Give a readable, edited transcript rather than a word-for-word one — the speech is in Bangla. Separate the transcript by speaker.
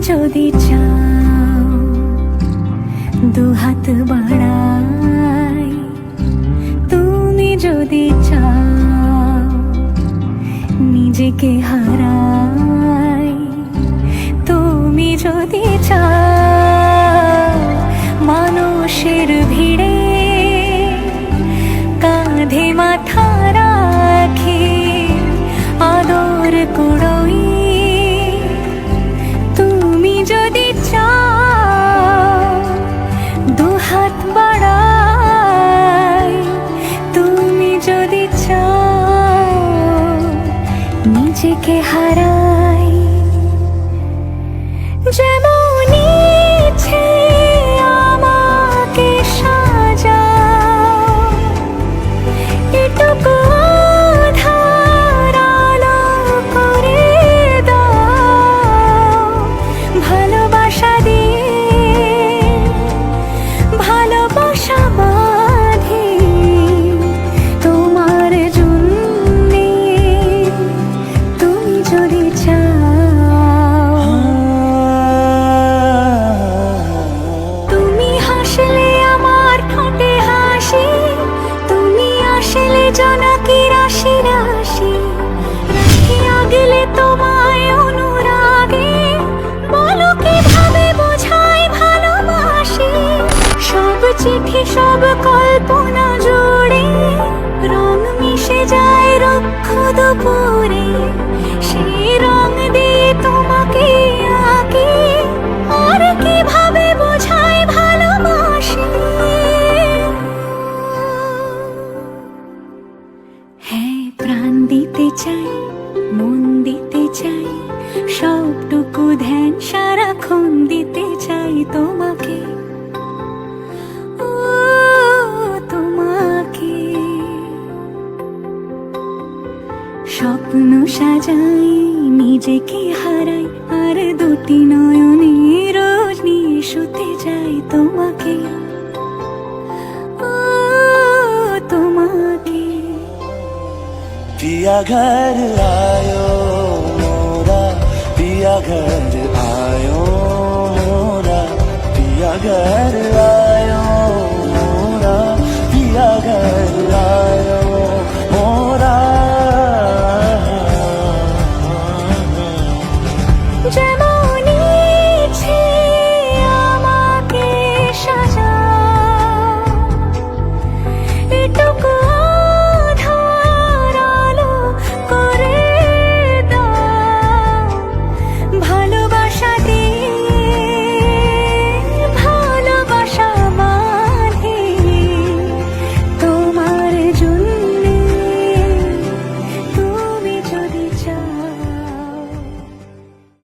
Speaker 1: যদি চাও দুহাত বাড়াই, তুমি যদি চাও নিজেকে হারাই, তুমি যদি চাও মানুষের ভিড়ে কাঁধে মাথা রাখি আদর কুড়োই, তুমি যদি চাও দুহাত বাড়াই, তুমি যদি চাও নিজেকে হারাই। যেমন ইচ্ছে আমাকে সাজাও, এটুকু আধার আলো করে দাও, ভালোবাসা দিয়ে ভালোবাসা বাঁধি তোমার জন্যে, তুমি যদি চাও। তুমি হাসলে আমার ঠোঁটে হাসি, তুমি আসলে জনকি রাশি রাশি, রাখিয়া গেলে তোমায় অনুরাগে, বলো কিভাবে বোঝাই ভালোবাসি। সব চিঠি সব কল্পনা জুড়ে রং মিশে যায় রুক্ষ দুপুরে, সেই রং দিয়ে তোমাকে আঁকি, আর কিভাবে বোঝাই ভালোবাসি। হ্যাঁ, প্রাণ দিতে চাই, মন দিতে চাই, সবটুকু ধ্যান সারাক্ষণ দিতে চাই তোমাকে, ও তোমাকে। স্বপ্ন সাজাই, নিজেকে হারাই, আর দুটি নয়নে রোজ নিয়ে শুতে যাই তোমাকে, ও তোমাকে।
Speaker 2: पिया घर आयो मोरा, पिया घर आयो मोरा, पिया घर आयो।